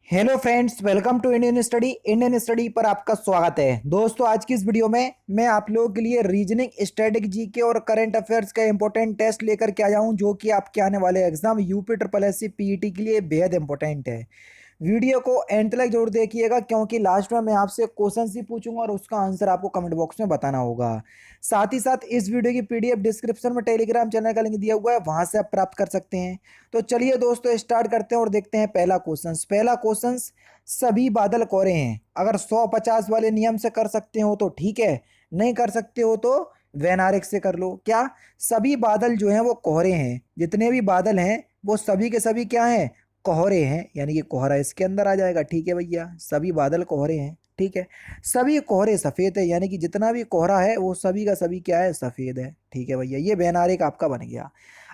Hello friends, welcome to Indian study पर आपका स्वागत है। दोस्तों, आज की इस वीडियो में मैं आप लोगों के लिए रीजनिंग, स्टैटिक जीके और करंट अफेयर्स का इंपॉर्टेंट टेस्ट लेकर के आया हूं, जो कि आपके आने वाले exam UP triple S C PET के लिए बेहद इंपॉर्टेंट है। वीडियो को एंड तक जरूर देखिएगा, क्योंकि लास्ट में मैं आपसे क्वेश्चन ही पूछूंगा और उसका आंसर आपको कमेंट बॉक्स में बताना होगा। साथ ही साथ इस वीडियो की पीडीएफ डिस्क्रिप्शन में टेलीग्राम चैनल का लिंक दिया हुआ है, वहां से आप प्राप्त कर सकते हैं। तो चलिए दोस्तों, स्टार्ट करते हैं और देखते हैं पहला क्वेश्चन। पहला क्वेश्चन, सभी बादल कोरे हैं। अगर 150 वाले नियम से कर सकते हो तो ठीक है, नहीं कर सकते हो तो वैनारिक से कर लो। क्या? सभी बादल जो हैं वो कोहरे हैं। जितने भी बादल हैं वो सभी के सभी क्या हैं? कोहरे हैं, यानी कि कोहरा इसके अंदर आ जाएगा। ठीक है भैया, सभी बादल कोहरे हैं। ठीक है, सभी कोहरे सफेद है, यानी कि जितना भी कोहरा है वो सभी का सभी क्या है? सफेद है। ठीक है भैया, ये वैनारिक आपका बन गया।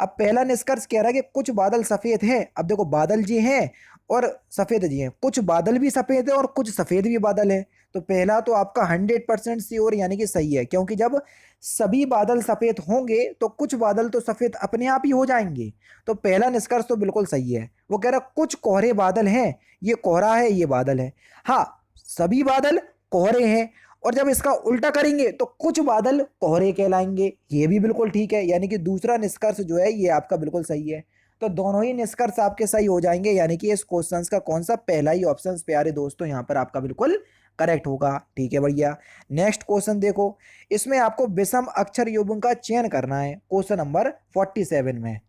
अब पहला निष्कर्ष कह रहा है कि कुछ बादल सफेद हैं। अब देखो, बादल जी हैं और सफेद जी हैं। कुछ बादल भी सफेद है और कुछ सफेद भी बादल है। तो पहला तो आपका 100% श्योर, यानी कि सही है, क्योंकि जब सभी बादल सफेद होंगे तो कुछ बादल तो सफेद अपने आप ही हो जाएंगे। तो पहला निष्कर्ष तो बिल्कुल सही है। वो कह रहा कुछ कोहरे बादल हैं, ये कोहरा है, ये बादल है। हाँ, सभी बादल कोहरे हैं, और जब इसका उल्टा करेंगे तो कुछ बादल कोहरे कहलाएंगे। ये भी बिल्कुल ठीक है, यानी कि दूसरा निष्कर्ष जो है ये आपका बिल्कुल सही है। तो दोनों ही निष्कर्ष आपके सही हो जाएंगे, यानी कि इस क्वेश्चन का कौन सा पहला ही ऑप्शन प्यारे दोस्तों यहाँ पर आपका बिल्कुल करेक्ट होगा। ठीक है भैया, नेक्स्ट क्वेश्चन देखो। इसमें आपको विषम अक्षर युग्म का चयन करना है, क्वेश्चन नंबर 47 में।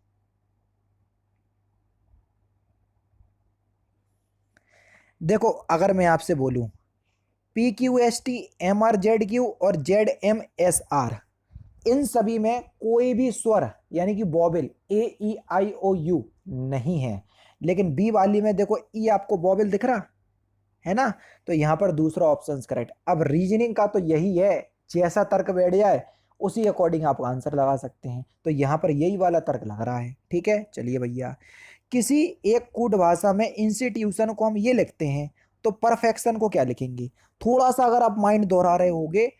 देखो, अगर मैं आपसे बोलूं PQST MRZQ और ZMSR, इन सभी में कोई भी स्वर यानी कि vowel A E I O U नहीं है, लेकिन बी वाली में देखो ई आपको वॉवेल दिख रहा है ना। तो यहां पर दूसरा ऑप्शन करेक्ट। अब रीजनिंग का तो यही है, जैसा तर्क बैठ जाए उसी अकॉर्डिंग आप आंसर लगा सकते हैं। तो यहां पर यही वाला तर्क लग रहा है। ठीक है, चलिए भैया, किसी एक कूट भाषा में इंस्टीट्यूशन को हम ये लिखते हैं, तो परफेक्शन को क्या लिखेंगे? थोड़ा सा अगर आप माइंड दोहरा रहे होगे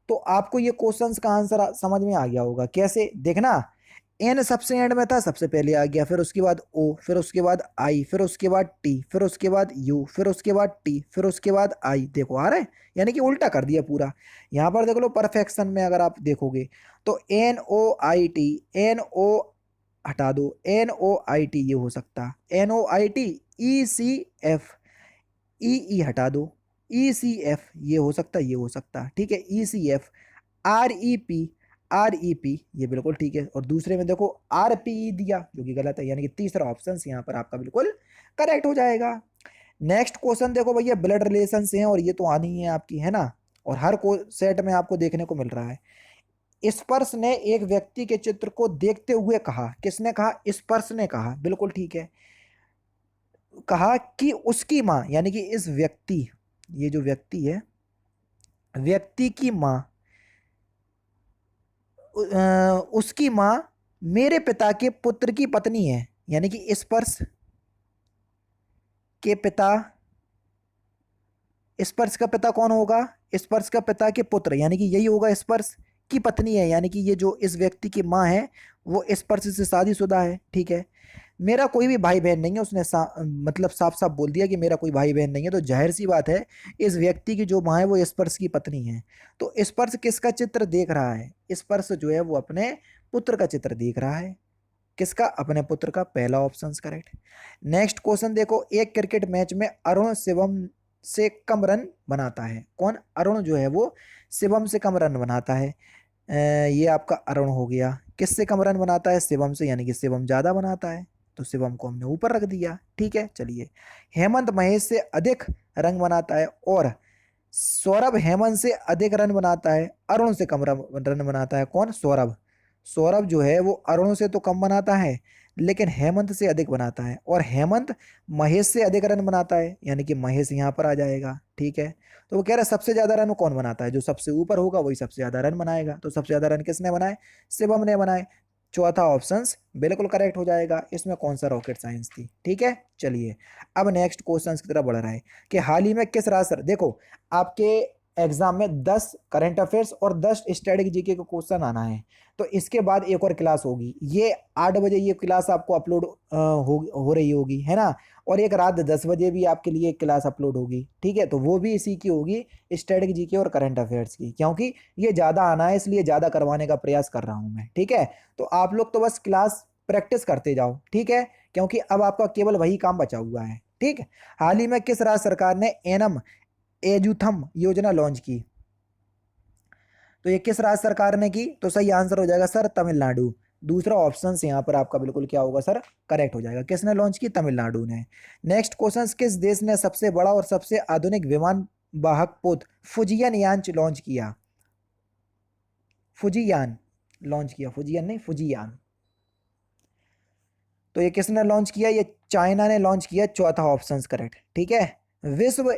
तो आपको ये क्वेश्चंस का आंसर समझ में आ गया होगा। कैसे? देखना, एन सबसे एंड में था, सबसे पहले आ गया, फिर उसके बाद ओ, फिर उसके बाद आई, फिर उसके बाद टी, फिर उसके बाद यू, फिर उसके बाद टी, फिर उसके बाद आई। देखो आ रहा है, यानी कि उल्टा कर दिया पूरा। यहां पर देख लो, परफेक्शन में अगर आप देखोगे तो NOIT, NO हटा दो, NOIT ये हो सकता, NOIT, ECF, ई हटा दो, ECF ये हो सकता, ये हो सकता। ठीक है, ECF, REP, REP ये बिल्कुल ठीक है। और दूसरे में देखो RPE दिया, जो कि गलत है, यानी कि तीसरा ऑप्शन यहाँ पर आपका बिल्कुल करेक्ट हो जाएगा। नेक्स्ट क्वेश्चन देखो भैया, ब्लड रिलेशन से हैं और ये तो आनी ही है आपकी, है ना, और हर को सेट में आपको देखने को मिल रहा है। स्पर्श ने एक व्यक्ति के चित्र को देखते हुए कहा। किसने कहा? स्पर्श ने कहा, बिल्कुल ठीक है। कहा कि उसकी माँ, यानी कि इस व्यक्ति, ये जो व्यक्ति है, व्यक्ति की माँ, उसकी माँ मेरे पिता के पुत्र की पत्नी है। यानी कि स्पर्श के पिता, स्पर्श का पिता कौन होगा? स्पर्श का पिता के पुत्र, यानी कि यही होगा, स्पर्श की पत्नी है, यानी कि ये जो इस व्यक्ति की माँ है वो स्पर्श से शादीशुदा है। ठीक है, मेरा कोई भी भाई बहन नहीं है, उसने मतलब साफ साफ बोल दिया कि मेरा कोई भाई बहन नहीं है, तो जाहिर सी बात है इस व्यक्ति की जो माँ है वो स्पर्श की पत्नी है। तो स्पर्श किसका चित्र देख रहा है? स्पर्श जो है वो अपने पुत्र का चित्र देख रहा है। किसका? अपने पुत्र का। पहला ऑप्शन करेक्ट। नेक्स्ट क्वेश्चन देखो, एक क्रिकेट मैच में अरुण शिवम से कम रन बनाता है। कौन? अरुण जो है वो शिवम से कम रन बनाता है। ये आपका अरुण हो गया। किससे कम रन बनाता है? शिवम से, यानी कि शिवम ज्यादा बनाता है, तो शिवम को हमने ऊपर रख दिया। ठीक है, चलिए, हेमंत महेश से अधिक रन बनाता है, और सौरभ हेमंत से अधिक रन बनाता है, अरुण से कम रन बनाता है। कौन? सौरभ। सौरभ जो है वो अरुण से तो कम बनाता है, लेकिन हेमंत से अधिक बनाता है, और हेमंत महेश से अधिक रन बनाता है, यानी कि महेश यहाँ पर आ जाएगा। ठीक है, तो वो कह रहा है सबसे ज्यादा रन कौन बनाता है? जो सबसे ऊपर होगा वही सबसे ज्यादा रन बनाएगा। तो सबसे ज्यादा रन किसने बनाए? शिवम ने बनाए। चौथा ऑप्शन बिल्कुल करेक्ट हो जाएगा। इसमें कौन सा रॉकेट साइंस थी? ठीक है, चलिए, अब नेक्स्ट क्वेश्चन की तरफ बढ़ रहा है कि हाल ही में किस राष्ट्र, देखो आपके एग्जाम में 10 करंट अफेयर्स और 10 स्टैटिक जीके का क्वेश्चन आना है। तो इसके बाद एक और क्लास होगी, ये 8 बजे ये क्लास आपको अपलोड हो रही होगी, है ना। और एक रात 10 बजे भी आपके लिए एक क्लास अपलोड होगी, ठीक है। तो वो भी इसी की होगी, स्टैटिक जीके और करंट अफेयर्स की, क्योंकि ये ज़्यादा आना है इसलिए ज़्यादा करवाने का प्रयास कर रहा हूँ मैं, ठीक है। तो आप लोग तो बस क्लास प्रैक्टिस करते जाओ, ठीक है, क्योंकि अब आपका केवल वही काम बचा हुआ है, ठीक है। हाल ही में किस राज्य सरकार ने एनम एजुथम योजना लॉन्च की? तो ये किस राज्य सरकार ने की? तो सही आंसर हो जाएगा सर तमिलनाडु। दूसरा ऑप्शन यहाँ पर आपका बिल्कुल क्या होगा सर, करेक्ट हो जाएगा। किसने लॉन्च की? तमिलनाडु ने। नेक्स्ट क्वेश्चन, किस देश ने सबसे बड़ा और सबसे आधुनिक विमान वाहक पोत फुजियन यान लॉन्च किया? फुजियान लॉन्च किया, फुजियन नहीं, फुजियान। तो ये किसने लॉन्च किया? ये चाइना ने लॉन्च किया। चौथा ऑप्शन करेक्ट, ठीक है। विश्व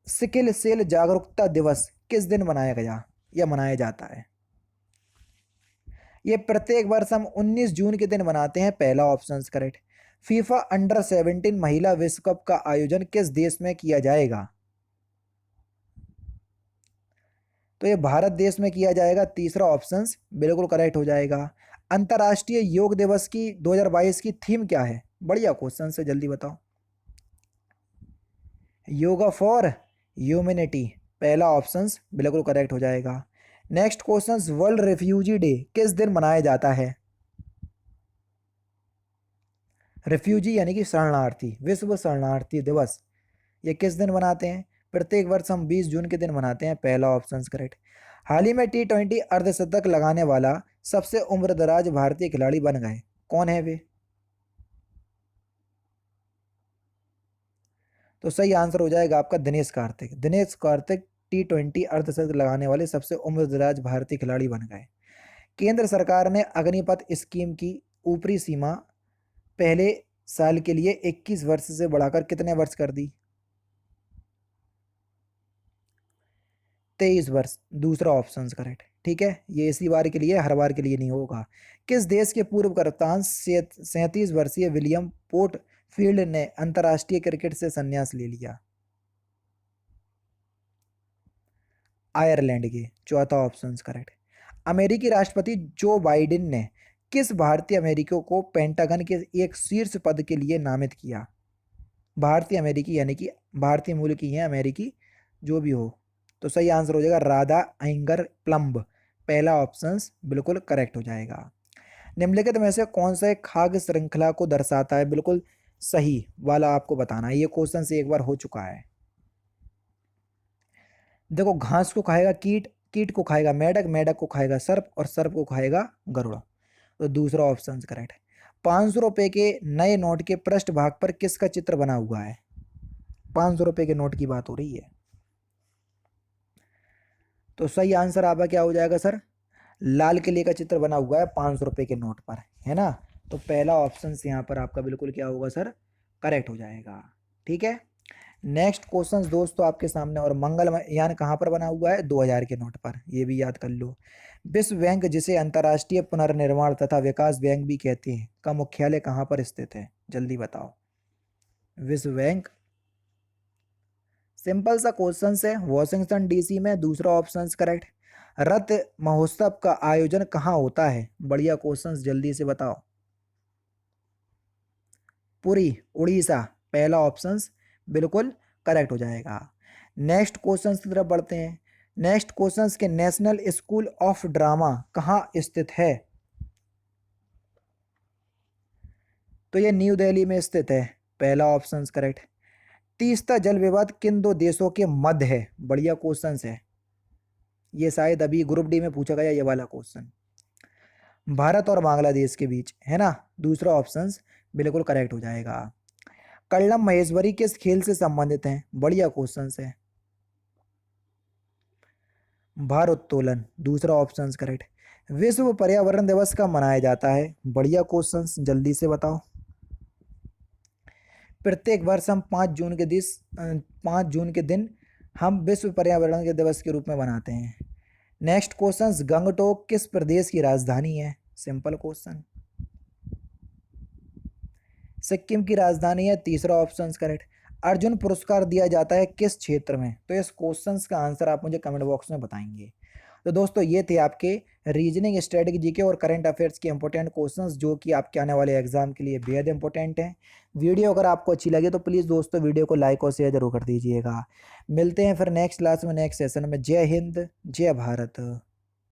सिकिल सेल जागरूकता दिवस किस दिन मनाया गया या मनाया जाता है? ये प्रत्येक वर्ष हम 19 जून के दिन मनाते हैं, पहला ऑप्शन करेक्ट। फीफा अंडर 17 महिला विश्व कप का आयोजन किस देश में किया जाएगा? तो ये भारत देश में किया जाएगा, तीसरा ऑप्शन बिल्कुल करेक्ट हो जाएगा। अंतर्राष्ट्रीय योग दिवस की 2022 की थीम क्या है? बढ़िया क्वेश्चन से, जल्दी बताओ। योगा फॉर ह्यूमैनिटी, पहला ऑप्शन बिल्कुल करेक्ट हो जाएगा। Next question, world refugee day किस दिन मनाया जाता है? रेफ्यूजी यानी कि शरणार्थी, विश्व शरणार्थी दिवस ये किस दिन मनाते हैं? प्रत्येक वर्ष हम 20 जून के दिन मनाते हैं, पहला ऑप्शन करेक्ट। हाल ही में T20 अर्धशतक लगाने वाला सबसे उम्रदराज भारतीय खिलाड़ी बन गए, कौन है वे? तो सही आंसर हो जाएगा आपका दिनेश कार्तिक। दिनेश कार्तिक T20 अर्धशतक लगाने वाले सबसे उम्रदराज भारतीय खिलाड़ी बन गए। केंद्र सरकार ने अग्निपथ स्कीम की ऊपरी सीमा पहले साल के लिए 21 वर्ष से बढ़ाकर कितने वर्ष कर दी? 23 वर्ष, दूसरा ऑप्शन करेक्ट, ठीक है। ये इसी बार के लिए, हर बार के लिए नहीं होगा। किस देश के पूर्व कप्तान 37 वर्षीय विलियम पोर्ट फील्ड ने अंतर्राष्ट्रीय क्रिकेट से संन्यास ले लिया? आयरलैंड के, चौथा ऑप्शन करेक्ट। अमेरिकी राष्ट्रपति जो बाइडेन ने किस भारतीय अमेरिकी को पेंटागन के एक शीर्ष पद के लिए नामित किया? भारतीय अमेरिकी यानी कि भारतीय मूल की है अमेरिकी, जो भी हो। तो सही आंसर हो जाएगा राधा अयंगर प्लम्ब, पहला ऑप्शन बिल्कुल करेक्ट हो जाएगा। निम्नलिखित में से कौन सा एक खाद्य श्रृंखला को दर्शाता है? बिल्कुल सही वाला आपको बताना है, ये क्वेश्चन से एक बार हो चुका है। देखो, घास को खाएगा कीट, कीट को खाएगा मेढक, मेढक को खाएगा सर्प और सर्प को खाएगा गरुड़। तो दूसरा ऑप्शन करेक्ट है। 500 रुपए के नए नोट के पृष्ठ भाग पर किसका चित्र बना हुआ है? 500 रुपए के नोट की बात हो रही है। तो सही आंसर आपका क्या हो जाएगा सर? लाल किले का चित्र बना हुआ है 500 रुपए के नोट पर, है ना। तो पहला ऑप्शन यहाँ पर आपका बिल्कुल क्या होगा सर? करेक्ट हो जाएगा, ठीक है। नेक्स्ट क्वेश्चन दोस्तों आपके सामने, और मंगल यान कहाँ पर बना हुआ है? 2000 के नोट पर, ये भी याद कर लो। विश्व बैंक, जिसे अंतर्राष्ट्रीय पुनर्निर्माण तथा विकास बैंक भी कहते हैं, का मुख्यालय कहाँ पर स्थित है? जल्दी बताओ। विश्व बैंक, सिंपल सा क्वेश्चन है, वॉशिंगटन डीसी में, दूसरा ऑप्शन करेक्ट। रथ महोत्सव का आयोजन कहाँ होता है? बढ़िया क्वेश्चन, जल्दी से बताओ। पुरी, उड़ीसा, पहला ऑप्शन बिल्कुल करेक्ट हो जाएगा। नेक्स्ट क्वेश्चन की तरफ बढ़ते हैं। नेक्स्ट क्वेश्चन के, नेशनल स्कूल ऑफ ड्रामा कहाँ स्थित है? तो ये न्यू दिल्ली में स्थित है, पहला ऑप्शन करेक्ट। तीस्ता जल विवाद किन दो देशों के मध्य है? बढ़िया क्वेश्चन है, ये शायद अभी ग्रुप डी में पूछा गया ये वाला क्वेश्चन। भारत और बांग्लादेश के बीच, है ना। दूसरा ऑप्शन बिल्कुल करेक्ट हो जाएगा। कल्लम महेश्वरी किस खेल से संबंधित हैं? बढ़िया क्वेश्चन है। भारोत्तोलन, दूसरा ऑप्शन करेक्ट। विश्व पर्यावरण दिवस कब मनाया जाता है? बढ़िया क्वेश्चन, जल्दी से बताओ। प्रत्येक वर्ष हम 5 जून के दिन हम विश्व पर्यावरण के दिवस के रूप में मनाते हैं। नेक्स्ट क्वेश्चन, गंगटोक किस प्रदेश की राजधानी है? सिंपल क्वेश्चन, सिक्किम की राजधानी है, तीसरा ऑप्शन करेक्ट। अर्जुन पुरस्कार दिया जाता है किस क्षेत्र में? तो इस क्वेश्चंस का आंसर आप मुझे कमेंट बॉक्स में बताएंगे। तो दोस्तों ये थे आपके रीजनिंग, स्ट्रेटेजी, जीके और करंट अफेयर्स के इंपॉर्टेंट क्वेश्चंस जो कि आपके आने वाले एग्जाम के लिए बेहद इंपॉर्टेंट हैं। वीडियो अगर आपको अच्छी लगे तो प्लीज़ दोस्तों वीडियो को लाइक और शेयर जरूर कर दीजिएगा। मिलते हैं फिर नेक्स्ट क्लास में, नेक्स्ट सेशन में। जय हिंद, जय भारत।